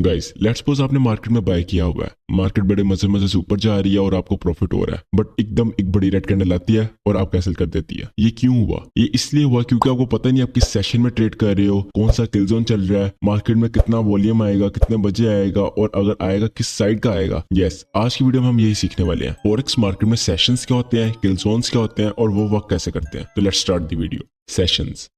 Guys let's suppose आपने market में bye किया हुआ है, मार्केट बड़े मजे मजे से ऊपर जा रही है और आपको प्रॉफिट हो रहा है, बट एकदम एक बड़ी रेड कैंडल आती है और आप कैंसिल कर देती है। ये क्यों हुआ? ये इसलिए हुआ क्योंकि आपको पता नहीं आप किस सेशन में ट्रेड कर रहे हो, कौन सा किल जोन चल रहा है, मार्केट में कितना वॉल्यूम आएगा, कितने बजे आएगा और अगर आएगा किस साइड का आएगा। यस, आज की वीडियो में हम यही सीखने वाले हैं। फॉरेक्स मार्केट में सेशंस क्या होते हैं, किल जोन्स क्या होते हैं और वो वर्क कैसे करते हैं। तो let's start the video. Sessions.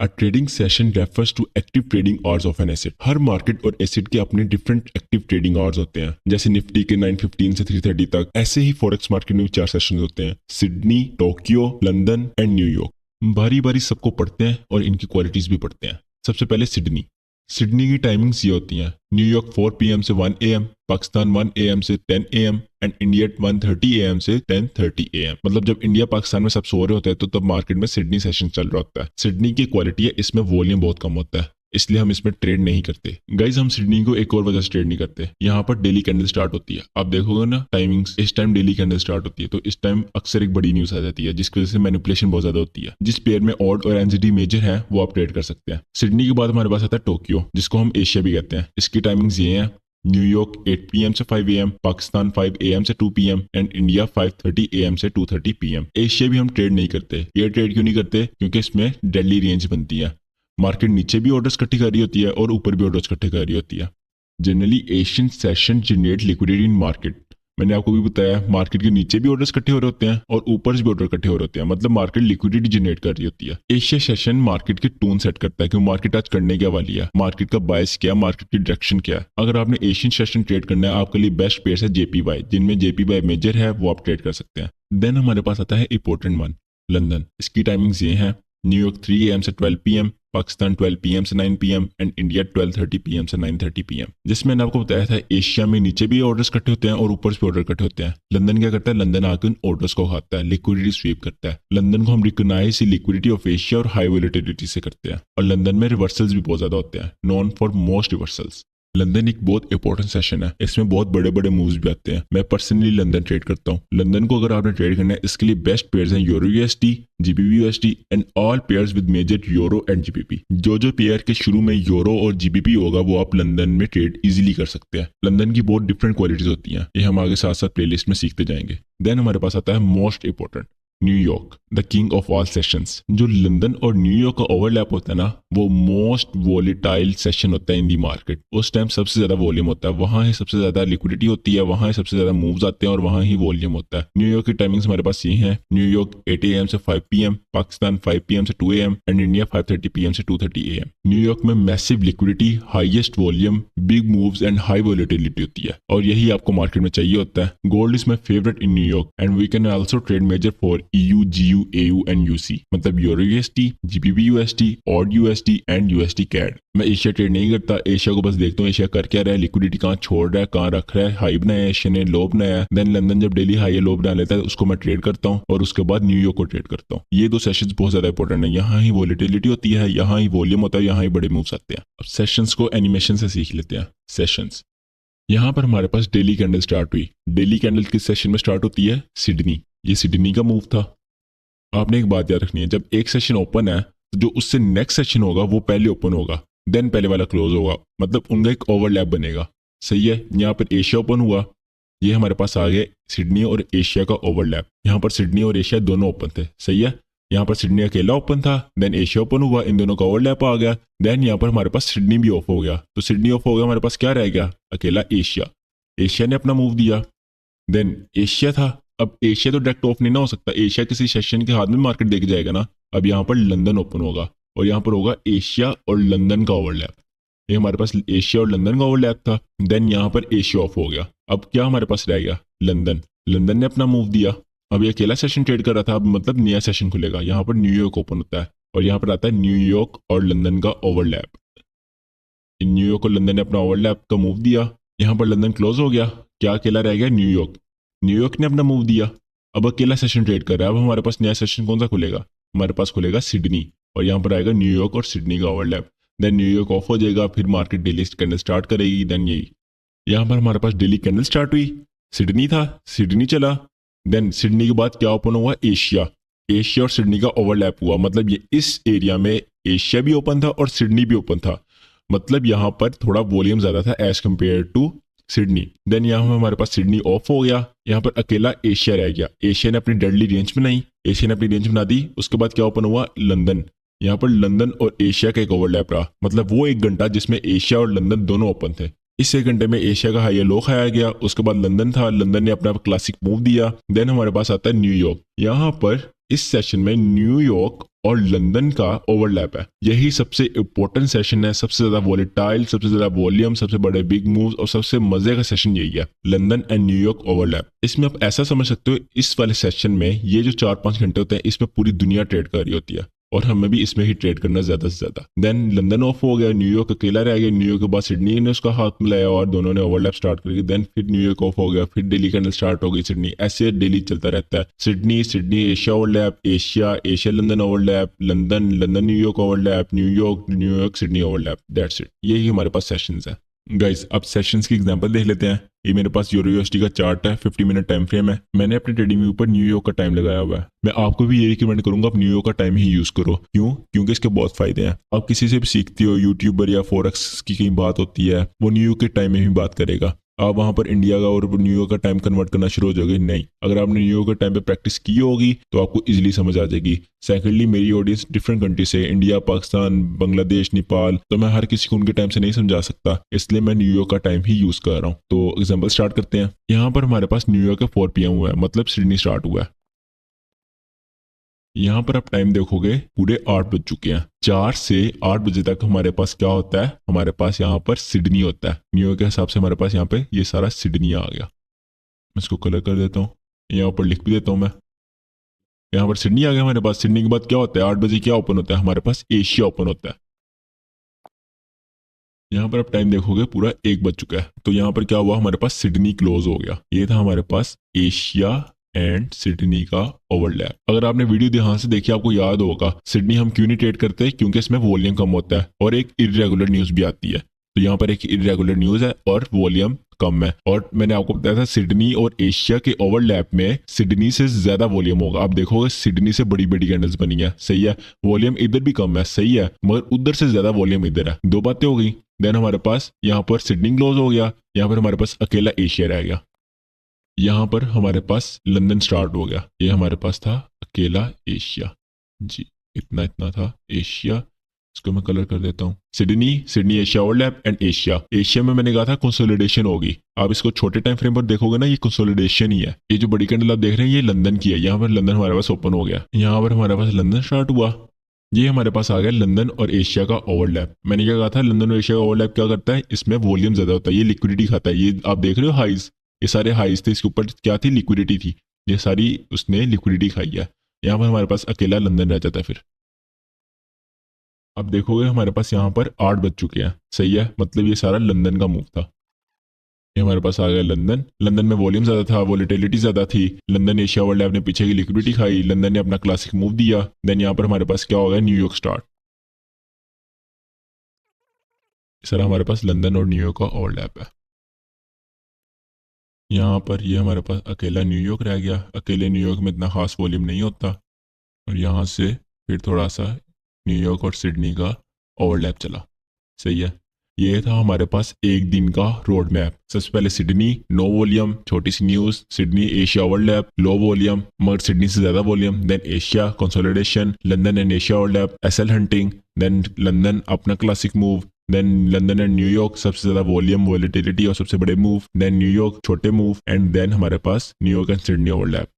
A trading session refers to active trading hours of an asset। Her market और एसेट के अपने डिफरेंट एक्टिव ट्रेडिंग आवर्स होते हैं। जैसे निफ्टी के 9:15 से 3:30 तक, ऐसे ही फॉरेक्स मार्केट में 4 सेशन होते हैं। Sydney, Tokyo, London and New York. बारी बारी सबको पढ़ते हैं और इनकी क्वालिटीज भी पढ़ते हैं। सबसे पहले सिडनी। सिडनी की टाइमिंग्स ये होती हैं: न्यूयॉर्क 4 PM से 1 AM, पाकिस्तान 1 AM से 10 AM एंड इंडिया 1:30 AM से 10:30 AM। मतलब जब इंडिया पाकिस्तान में सब सो रहे होते हैं तो तब मार्केट में सिडनी सेशन चल रहा होता है। सिडनी की क्वालिटी है, इसमें वॉल्यूम बहुत कम होता है, इसलिए हम इसमें ट्रेड नहीं करते। गाइज हम सिडनी को एक और वजह से ट्रेड नहीं करते। यहाँ पर डेली कैंडल स्टार्ट होती है, आप देखोगे ना टाइमिंग्स, इस टाइम डेली कैंडल स्टार्ट होती है, तो इस टाइम अक्सर एक बड़ी न्यूज आ जाती है जिसकी वजह से मैनिपुलेशन बहुत ज्यादा होती है। जिस पेयर में ऑड और एनजीडी मेजर है वो आप ट्रेड कर सकते हैं। सिडनी के बाद हमारे पास आता है टोक्यो, जिसको हम एशिया भी कहते हैं। इसकी टाइमिंग्स ये हैं: न्यूयॉर्क 8 PM से 5 AM, पाकिस्तान 5 AM से 2 PM एंड इंडिया 5:30 AM से 2:30 PM। एशिया भी हम ट्रेड नहीं करते। ये ट्रेड क्यों नहीं करते? क्योंकि इसमें डेली रेंज बनती है। मार्केट नीचे भी ऑर्डर्स इकट्ठी कर रही होती है और ऊपर भी ऑर्डर्स इकट्ठे कर रही होती है। Generally Asian session generate liquidity इन मार्केट। मैंने आपको भी बताया, मार्केट के नीचे भी ऑर्डर्स इकट्ठे हो रहे होते हैं और ऊपर भी ऑर्डर इकट्ठे हो रहे होते हैं, मतलब मार्केट लिक्विडिटी जनरेट कर रही होती है। एशिया सेशन मार्केट की टोन सेट करता है कि मार्केट आज करने क्या वाली है, मार्केट का बायस क्या, मार्केट की डायरेक्शन क्या है। अगर आपने एशियन सेशन ट्रेड करना है, आपके लिए बेस्ट पेयर्स है JPY, जिनमें JPY मेजर है, वो आप ट्रेड कर सकते हैं। देन हमारे पास आता है इंपॉर्टेंट वन, लंदन। इसकी टाइमिंग्स ये हैं: न्यूयॉर्क 3 AM से 12 PM, पाकिस्तान 12 PM से 9 PM एंड इंडिया 12:30 PM से 9:30 PM। जिसमें मैंने आपको बताया था एशिया में नीचे भी ऑर्डर्स इकट्ठे होते हैं और ऊपर भी ऑर्डर इकट्ठे होते हैं। लंदन क्या करता है? लंदन आकर उन ऑर्डर्स को खाता है, लिक्विडिटी स्वीप करता है। लंदन को हम रिकॉग्नाइज लिक्विडिटी ऑफ एशिया और हाई वोलेटिलिटी से करते हैं। और लंदन में रिवर्सल्स भी बहुत ज्यादा होते हैं, non for most reversals. London एक बहुत इंपॉर्टेंट सेशन है, इसमें बहुत बड़े बड़े मूव्स भी आते हैं। मैं पर्सनली लंदन ट्रेड करता हूँ। लंदन को अगर आपने ट्रेड करना है, इसके लिए बेस्ट पेयर्स हैं euro USD, GBP USD and all pairs with major euro and GBP। जो पेयर के शुरू में यूरो और GBP होगा वो आप लंदन में ट्रेड इजीली कर सकते हैं। लंदन की बहुत डिफरेंट क्वालिटीज होती हैं, ये हम आगे साथ साथ प्लेलिस्ट में सीखते जाएंगे। देन हमारे पास आता है most important, New York, the king of all sessions. जो लंदन और न्यूयॉर्क का ओवरलैप होता है ना, वो मोस्ट वोलेटाइल सेशन होता है इन दी मार्केट। उस टाइम सबसे ज्यादा वॉल्यूम होता है, वहां ही सबसे ज्यादा लिक्विडिटी होती है, वहां ही सबसे ज्यादा मूव्स आते हैं और वहां ही वॉल्यूम होता है। न्यूयॉर्क की टाइमिंग्स हमारे पास ये हैं: न्यूयॉर्क 8 AM से 5 PM, पाकिस्तान 5 PM से 2 AM एंड इंडिया 5:30 PM से 2:30 AM। न्यूयॉर्क में massive liquidity, highest volume, big moves and high volatility होती है और यही आपको मार्केट में चाहिए होता है। Gold is my favourite in New York and we can also trade major for EU, GU, AU and UC, मतलब यूरो USD, GBP USD, ऑड USD एंड USD CAD। मैं एशिया ट्रेड नहीं करता, एशिया को बस देखता हूँ एशिया कर क्या रहा है, लिक्विडिटी कहाँ छोड़ रहा है, कहाँ रख रहा है, हाई बनाया है एशिया ने, लो बनाया है। देन लंदन जब डेली हाई या लो बना लेता है उसको मैं ट्रेड करता हूँ और उसके बाद न्यूयॉर्क को ट्रेड करता हूँ। ये दो सेशंस बहुत ज्यादा इंपॉर्टेंट है, यहाँ ही वोलेटिलिटी होती है, यहाँ ही वॉल्यूम होता है, यहाँ ही बड़े मूव्स आते हैं। अब सेशंस को एनिमेशन से सीख लेते हैं। सेशंस, यहाँ पर हमारे पास डेली कैंडल स्टार्ट हुई। डेली कैंडल किस सेशन में स्टार्ट होती है? सिडनी। ये सिडनी का मूव था। आपने एक बात याद रखनी है, जब एक सेशन ओपन है तो जो उससे नेक्स्ट सेशन होगा वो पहले ओपन होगा, देन पहले वाला क्लोज होगा, मतलब उनका एक ओवरलैप बनेगा। सही है। यहाँ पर एशिया ओपन हुआ, ये हमारे पास आ गया सिडनी और एशिया का ओवरलैप। यहाँ पर सिडनी और एशिया दोनों ओपन थे। सही है। यहाँ पर सिडनी अकेला ओपन था, देन एशिया ओपन हुआ, इन दोनों का ओवरलैप आ गया। देन यहाँ पर हमारे पास सिडनी भी ऑफ हो गया, तो सिडनी ऑफ हो गया, हमारे पास क्या रह गया? अकेला एशिया। एशिया ने अपना मूव दिया, देन एशिया था। अब एशिया तो डायरेक्ट ऑफ नहीं ना हो सकता, एशिया किसी सेशन के हाथ में मार्केट देख जाएगा ना। अब यहाँ पर लंदन ओपन होगा और यहाँ पर होगा एशिया और लंदन का ओवरलैप। ये हमारे पास एशिया और लंदन का ओवरलैप था। देन यहाँ पर एशिया ऑफ हो गया, अब क्या हमारे पास रह गया? लंदन। लंदन ने अपना मूव दिया, अब ये अकेला सेशन ट्रेड कर रहा था, अब मतलब नया सेशन खुलेगा। यहाँ पर न्यूयॉर्क ओपन होता है और यहाँ पर आता है न्यूयॉर्क और लंदन का ओवरलैप। न्यूयॉर्क और लंदन ने अपना ओवरलैप का मूव दिया, यहाँ पर लंदन क्लोज हो गया, क्या अकेला रह गया? न्यूयॉर्क। न्यूयॉर्क ने अपना मूव दिया, अब अकेला सेशन ट्रेड कर रहा है। अब हमारे पास नया सेशन कौन सा खुलेगा? हमारे पास खुलेगा सिडनी और यहाँ पर आएगा न्यूयॉर्क और सिडनी का ओवरलैप। देन न्यूयॉर्क ऑफ हो जाएगा, फिर मार्केट डेली कैंडल स्टार्ट करेगी। देन यही यहाँ पर हमारे पास डेली कैंडल स्टार्ट हुई, सिडनी था, सिडनी चला। देन सिडनी के बाद क्या ओपन हुआ? एशिया। एशिया और सिडनी का ओवरलैप हुआ, मतलब ये इस एरिया में एशिया भी ओपन था और सिडनी भी ओपन था। मतलब यहाँ पर थोड़ा वॉल्यूम ज्यादा था as compare to Sydney. Then यहाँ हमारे पास सिडनी ऑफ हो गया, यहाँ पर अकेला एशिया रह गया। एशिया ने अपनी डेडली रेंज बनाई, एशिया ने अपनी रेंज बना दी। उसके बाद क्या ओपन हुआ, लंदन। यहाँ पर लंदन और एशिया का एक ओवरलैप रहा, मतलब वो 1 घंटा जिसमें एशिया और लंदन दोनों ओपन थे। इस 1 घंटे में एशिया का हाई लो खाया गया। उसके बाद लंदन था, लंदन ने अपना क्लासिक मूव दिया। देन हमारे पास आता है न्यूयॉर्क। यहाँ पर इस सेशन में न्यूयॉर्क और लंदन का ओवरलैप है। यही सबसे इंपॉर्टेंट सेशन है, सबसे ज्यादा वॉलेटाइल, सबसे ज्यादा वॉल्यूम, सबसे बड़े बिग मूव्स और सबसे मजे का सेशन यही है, लंदन एंड न्यूयॉर्क ओवरलैप। इसमें आप ऐसा समझ सकते हो, इस वाले सेशन में ये जो 4-5 घंटे होते हैं इसमें पूरी दुनिया ट्रेड कर रही होती है और हमें भी इसमें ही ट्रेड करना ज्यादा से ज्यादा। देन लंदन ऑफ हो गया, न्यूयॉर्क अकेला रह गया। न्यूयॉर्क के बाद सिडनी ने उसका हाथ मिलाया और दोनों ने ओवरलैप स्टार्ट कर दिया। देन फिर न्यूयॉर्क ऑफ हो गया, फिर दिल्ली कैंडल स्टार्ट हो गई, सिडनी, ऐसे डेली चलता रहता है। Sydney Sydney Asia overlap, Asia Asia London overlap, London London New York overlap, New York New York Sydney overlap. That's it, यही हमारे पास सेशंस है। गाइस अब सेशंस की एग्जांपल देख लेते हैं। ये मेरे पास यूरो यूएसडी का चार्ट है, 50 मिनट टाइम फ्रेम है। मैंने अपने ट्रेडिंग व्यू पर न्यूयॉर्क का टाइम लगाया हुआ है। मैं आपको भी ये रिकमेंड करूंगा आप न्यूयॉर्क का टाइम ही यूज करो। क्यों? क्योंकि इसके बहुत फायदे हैं। आप किसी से भी सीखते हो, यूट्यूबर या फॉरेक्स की कहीं बात होती है, वो न्यूयॉर्क के टाइम में ही बात करेगा। आप वहां पर इंडिया का और न्यूयॉर्क का टाइम कन्वर्ट करना शुरू हो जाओगे, नहीं। अगर आपने न्यूयॉर्क के टाइम पे प्रैक्टिस की होगी तो आपको इजीली समझ आ जाएगी। सेकेंडली, मेरी ऑडियंस डिफरेंट कंट्री से, इंडिया, पाकिस्तान, बांग्लादेश, नेपाल, तो मैं हर किसी को उनके टाइम से नहीं समझा सकता, इसलिए मैं न्यूयॉर्क का टाइम ही यूज कर रहा हूँ। तो एग्जाम्पल स्टार्ट करते हैं। यहाँ पर हमारे पास न्यूयॉर्क का 4 PM हुआ है, मतलब सिडनी स्टार्ट हुआ है। यहाँ पर आप टाइम देखोगे पूरे 8 बज चुके हैं। 4 से 8 बजे तक हमारे पास क्या होता है, हमारे पास यहाँ पर सिडनी होता है। न्यूयॉर्क के हिसाब से हमारे पास यहाँ पे ये सारा सिडनी आ गया। मैं इसको कलर कर देता हूँ, यहाँ पर लिख भी देता हूँ मैं। यहाँ पर सिडनी आ गया हमारे पास। सिडनी के बाद क्या होता है, 8 बजे क्या ओपन होता है, हमारे पास एशिया ओपन होता है। यहाँ पर आप टाइम देखोगे पूरा 1 बज चुका है। तो यहाँ पर क्या हुआ, हमारे पास सिडनी क्लोज हो गया। ये था हमारे पास एशिया एंड सिडनी का ओवरलैप। अगर आपने वीडियो ध्यान से देखी आपको याद होगा सिडनी हम क्यों नहीं ट्रेड करते, क्योंकि इसमें वॉल्यूम कम होता है और एक इरेगुलर न्यूज भी आती है। तो यहाँ पर एक इरेगुलर न्यूज है और वॉल्यूम कम है। और मैंने आपको बताया था सिडनी और एशिया के ओवरलैप में सिडनी से ज्यादा वॉल्यूम होगा। आप देखोगे सिडनी से बड़ी बड़ी कैंडल्स बनी है, सही है। वॉल्यूम इधर भी कम है, सही है, मगर उधर से ज्यादा वॉल्यूम इधर है। 2 बातें हो गई। देन हमारे पास यहाँ पर सिडनी क्लोज हो गया, यहाँ पर हमारे पास अकेला एशिया रह गया। यहाँ पर हमारे पास लंदन स्टार्ट हो गया, ये हमारे पास था अकेला एशिया। जी इतना इतना था एशिया। इसको मैं कलर कर देता हूँ। Sydney Sydney Asia overlap and Asia. Asia में मैंने कहा था कंसोलिडेशन होगी। आप इसको छोटे टाइम फ्रेम पर देखोगे ना, ये कंसोलिडेशन ही है। ये जो बड़ी कैंडल आप देख रहे हैं ये लंदन की है। यहाँ पर लंदन हमारे पास ओपन हो गया, यहाँ पर हमारे पास लंदन स्टार्ट हुआ। ये हमारे पास आ गया लंदन और एशिया का ओवरलैप। मैंने क्या कहा था, लंदन और एशिया का ओवरलैप क्या करता है, इसमें वॉल्यूम ज्यादा होता है, ये लिक्विडिटी खाता है। ये आप देख रहे हो हाइज, ये सारे हाइज थे, इसके ऊपर क्या थी, लिक्विडिटी थी। ये सारी उसने लिक्विडिटी खाई है। यहाँ पर हमारे पास अकेला लंदन रह जाता है। फिर अब देखोगे हमारे पास यहाँ पर 8 बज चुके हैं, सही है, मतलब ये सारा लंदन का मूव था। ये हमारे पास आ गया लंदन। लंदन में वॉल्यूम ज्यादा था, वॉलेटिलिटी ज्यादा थी। लंदन एशिया ओवरलैप ने पीछे की लिक्विडिटी खाई, लंदन ने अपना क्लासिक मूव दिया। देन यहाँ पर हमारे पास क्या हो गया, न्यूयॉर्क स्टार्ट। सर हमारे पास लंदन और न्यूयॉर्क का ओवरलैप है। यहाँ पर ये हमारे पास अकेला न्यूयॉर्क रह गया। अकेले न्यूयॉर्क में इतना खास वॉल्यूम नहीं होता। और यहाँ से फिर थोड़ा सा न्यूयॉर्क और सिडनी का ओवरलैप चला, सही है। ये था हमारे पास एक दिन का रोड मैप। सबसे पहले सिडनी नो वॉल्यूम, छोटी सी news. Sydney Asia overlap low volume मगर सिडनी से ज्यादा volume. Then Asia consolidation, London and Asia overlap, SL hunting. Then London अपना classic move. Then London and New York सबसे ज्यादा वॉल्यूम, वॉलेटिलिटी और सबसे बड़े मूव। देन न्यूयॉर्क छोटे मूव एंड देन हमारे पास New York and Sydney overlap.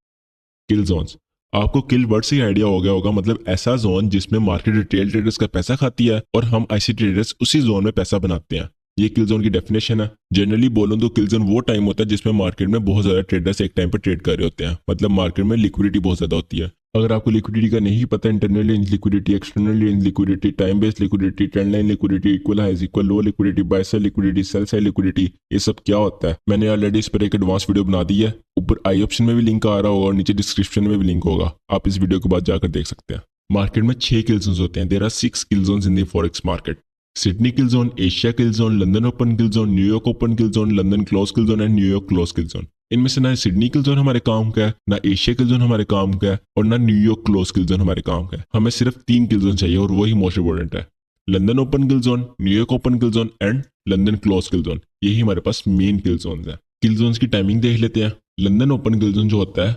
Kill zones, आपको किल वर्ड से आइडिया हो गया होगा, मतलब ऐसा जोन जिसमें मार्केट रिटेल ट्रेडर्स का पैसा खाती है और हम आईसी ट्रेडर्स उसी जोन में पैसा बनाते हैं। ये किल जोन की डेफिनेशन है। जनरली बोलूं तो किल जोन वो टाइम होता है जिसमें मार्केट में बहुत ज्यादा ट्रेडर्स एक टाइम पर ट्रेड कर रहे होते हैं, मतलब मार्केट में लिक्विडिटी बहुत ज्यादा होती है। अगर आपको लिक्विडिटी का नहीं पता, internal range liquidity, external range liquidity, time based liquidity, trend line liquidity, equal highs equal low liquidity, buy side liquidity, sell side liquidity, ये सब क्या होता है, मैंने ऑलरेडी इस पर एक एडवांस वीडियो बना दी है। ऊपर आई ऑप्शन में भी लिंक आ रहा होगा और नीचे डिस्क्रिप्शन में भी लिंक होगा, आप इस वीडियो के बाद जाकर देख सकते हैं। मार्केट में 6 किल जोन्स होते हैं। There are 6 kill zones in the forex market. Sydney kill zone, Asia kill zone, London open kill zone, New York open kill zone, London close kill zone and New York close kill zone. इनमें से ना Sydney kill zone हमारे काम का है, ना Asia kill zone हमारे काम का है और ना न्यूयॉर्क क्लोज किल जोन हमारे काम का है। हमें सिर्फ 3 किल जोन चाहिए और वही मोस्ट इंपोर्टेंट है। London open kill zone, New York open kill zone and London close kill zone. यही हमारे पास मेन किल जोन है। किल जोन्स की टाइमिंग देख लेते हैं। लंदन ओपन किल जोन जो होता है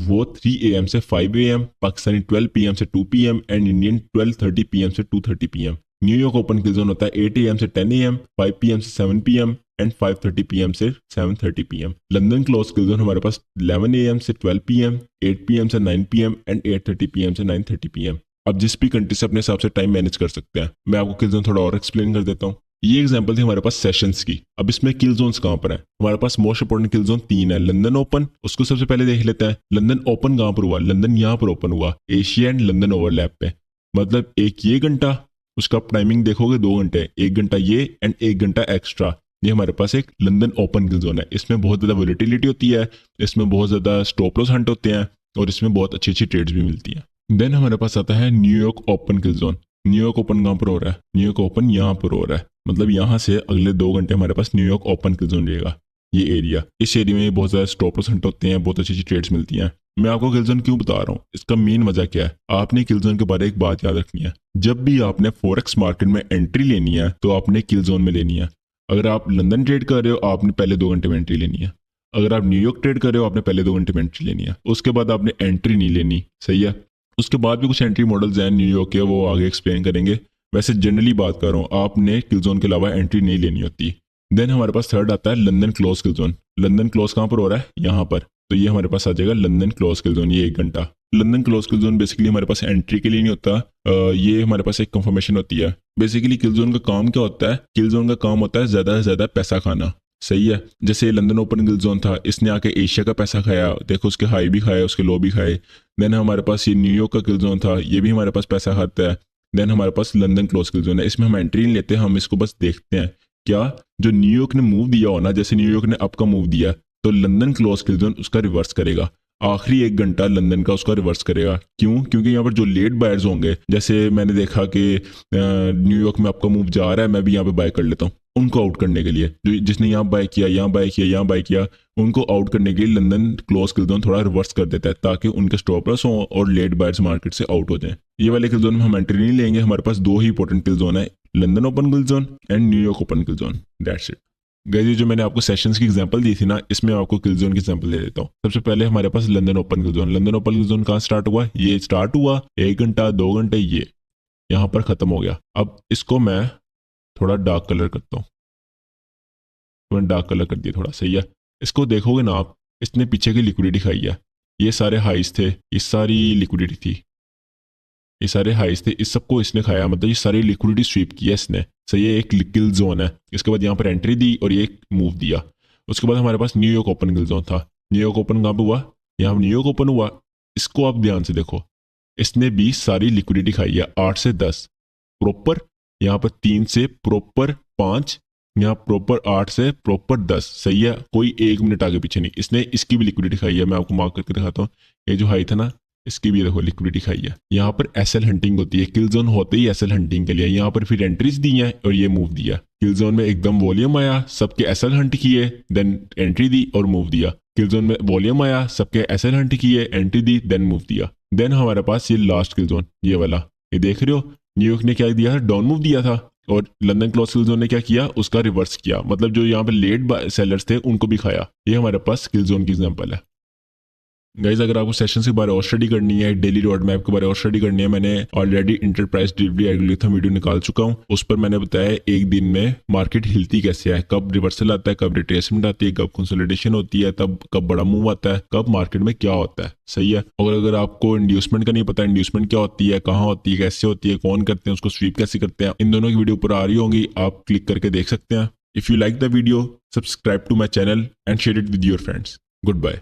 वो 3 AM से 5 AM, पाकिस्तानी 12 PM से 2 PM एंड इंडियन 12:30 PM से 2:30 PM। New York open kill zone होता है 8 AM से 10 AM, 5 PM से 7 PM एंड 5:30 PM से 7:30 PM। London close kill zone हमारे पास 11 AM से 12 PM, 8 PM से 9 PM एंड 8:30 PM से 9:30 PM। अब जिस भी कंट्री से अपने हिसाब से टाइम मैनेज कर सकते हैं। मैं आपको किल जोन थोड़ा और एक्सप्लेन कर देता हूँ। ये एग्जांपल थी हमारे पास सेशंस की। अब इसमें किल जोन्स कहाँ पर है? हमारे पास मोस्ट इंपोर्टेंट किल जोन 3 है। लंदन ओपन, उसको सबसे पहले देख लेते हैं। लंदन ओपन कहाँ पर हुआ? लंदन यहाँ पर ओपन हुआ, एशिया एंड लंदन ओवरलैप पे। मतलब एक ये घंटा, उसका टाइमिंग देखोगे 2 घंटे, 1 घंटा ये एंड 1 घंटा एक्स्ट्रा। ये हमारे पास एक लंदन ओपन किल जोन है। इसमें बहुत ज़्यादा वोलेटिलिटी होती है, इसमें बहुत ज़्यादा स्टॉप लॉस हंट होते हैं और इसमें बहुत अच्छी अच्छी ट्रेड्स भी मिलती हैं। देन हमारे पास आता है New York open kill zone. New York open कहाँ पर हो रहा है? न्यूयॉर्क ओपन यहाँ पर हो रहा है। मतलब यहाँ से अगले 2 घंटे हमारे पास न्यूयॉर्क ओपन किल जोन रहेगा। ये एरिया, इस एरिया में बहुत ज़्यादा स्टॉप लॉस हंट होते हैं, बहुत अच्छी अच्छी ट्रेड्स मिलती हैं। मैं आपको किल जोन क्यों बता रहा हूँ, इसका मेन वजह क्या है? आपने किल जोन के बारे में एक बात याद रखनी है। जब भी आपने फॉरेक्स मार्केट में एंट्री लेनी है तो आपने किल जोन में लेनी है। अगर आप लंदन ट्रेड कर रहे हो आपने पहले 2 घंटे में एंट्री लेनी है। अगर आप न्यूयॉर्क ट्रेड कर रहे हो आपने पहले 2 घंटे में एंट्री लेनी है। उसके बाद आपने एंट्री नहीं लेनी, सही है। उसके बाद भी कुछ एंट्री मॉडल्स हैं न्यूयॉर्क के, वो आगे एक्सप्लेन करेंगे। वैसे जनरली बात कर रहा हूँ, आपने किल जोन के अलावा एंट्री नहीं लेनी होती। देन हमारे पास थर्ड आता है London close kill zone. London close कहाँ पर हो रहा है? यहाँ पर। तो ये हमारे पास आ जाएगा लंदन क्लोज किल जोन, ये 1 घंटा। London close kill zone basically हमारे पास एंट्री के लिए नहीं होता, ये हमारे पास एक कंफर्मेशन होती है। बेसिकली किल जोन का काम क्या होता है? किल जोन का काम होता है ज़्यादा से ज़्यादा पैसा खाना, सही है। जैसे लंदन ओपन किल जोन था, इसने आके एशिया का पैसा खाया, देखो उसके हाई भी खाए, उसके लो भी खाए। देन हमारे पास ये न्यूयॉर्क का किल जोन था, ये भी हमारे पास पैसा खाता है। देन हमारे पास लंदन क्लोज किल जोन है, इसमें हम एंट्री नहीं लेते, हम इसको बस देखते हैं। क्या जो न्यूयॉर्क ने मूव दिया हो ना, जैसे न्यूयॉर्क ने अप का मूव दिया तो लंदन क्लोज किल जोन उसका रिवर्स करेगा। आखिरी 1 घंटा लंदन का उसका रिवर्स करेगा। क्यों? क्योंकि यहाँ पर जो लेट बायर्स होंगे, जैसे मैंने देखा कि न्यूयॉर्क में आपका मूव जा रहा है, मैं भी यहाँ पे बाय कर लेता हूँ, उनको आउट करने के लिए। जो जिसने यहाँ बाय किया, यहाँ बाय किया, यहाँ बाय किया, उनको आउट करने के लिए लंदन क्लोज किल जोन थोड़ा रिवर्स कर देता है ताकि उनके स्टॉप लॉस हो और लेट बायर्स मार्केट से आउट हो जाए। ये वाले किल जोन में हम एंट्री नहीं लेंगे। हमारे पास 2 ही इंपॉर्टेंट किल जोन है, London open kill zone and New York open kill zone. That's it guys. ये जो मैंने आपको सेशंस की एग्जांपल दी थी ना, इसमें आपको किल जोन की एग्जांपल दे देता हूँ। सबसे पहले हमारे पास London open kill zone. London open kill zone कहाँ स्टार्ट हुआ? ये स्टार्ट हुआ 1 घंटा, 2 घंटे, ये यहाँ पर खत्म हो गया। अब इसको मैं थोड़ा डार्क कलर करता हूँ, मैंने डार्क कलर कर दिया थोड़ा, सही है। इसको देखोगे ना आप, इसने पीछे की लिक्विडिटी खाई है। ये सारे हाइस थे, ये सारी लिक्विडिटी थी, ये सारे हाइस थे, इस सबको इसने खाया। मतलब ये सारी लिक्विडिटी स्वीप किया इसने, सही है। एक किल जोन है। इसके बाद यहाँ पर एंट्री दी और ये एक मूव दिया। उसके बाद हमारे पास न्यूयॉर्क ओपन किल जोन था। न्यूयॉर्क ओपन कहाँ पर हुआ? यहाँ न्यूयॉर्क ओपन हुआ। इसको आप ध्यान से देखो, इसने भी सारी लिक्विडिटी खाई है 8 से 10 प्रॉपर, यहाँ पर 3 से प्रॉपर 5, यहाँ प्रॉपर 8 से प्रॉपर 10, सही है। कोई 1 मिनट आगे पीछे नहीं। इसने इसकी भी लिक्विडिटी खाई है, मैं आपको मार्क करके दिखाता हूँ। ये जो हाई था ना, इसकी भी देखो लिक्विडिटी खाई है। यहाँ पर एसएल हंटिंग होती है, किल जोन होते ही एसएल हंटिंग के लिए। यहाँ पर फिर एंट्रीज दी हैं और ये मूव दिया। किल जोन में एकदम वॉल्यूम आया, सबके एसएल हंट किए, देन एंट्री दी और मूव दिया। किल जोन में वॉल्यूम आया, सबके एसएल हंट किए, एंट्री दी, देन मूव दिया। देन हमारे पास ये लास्ट किल जोन, ये वाला, ये देख रहे हो, न्यूयॉर्क ने क्या दिया था? डाउन मूव दिया था। और लंदन क्लोज किल जोन ने क्या किया? उसका रिवर्स किया। मतलब जो यहाँ पे लेट सेलर्स थे उनको भी खाया। ये हमारे पास किल जोन की एग्जांपल है। गाइज अगर आपको सेशंस के बारे में और स्टडी करनी है, डेली रोड मैप के बारे में और स्टडी करनी है, मैंने already enterprise delivery algorithm video निकाल चुका हूँ। उस पर मैंने बताया एक दिन में मार्केट हिलती कैसे है, कब रिवर्सल आता है, कब रिट्रेसमेंट आती है, कब कंसोलिडेशन होती है, तब कब बड़ा मूव आता है, कब मार्केट में क्या होता है, सही है। और अगर आपको इंड्यूसमेंट का नहीं पता, इंड्यूसमेंट क्या होती है, कहाँ होती है, कैसे होती है, कौन करते हैं, उसको स्वीप कैसे करते हैं, इन दोनों की वीडियो ऊपर आ रही होंगी, आप क्लिक करके देख सकते हैं। If you like the video, subscribe to my channel and share it with your friends. Good bye.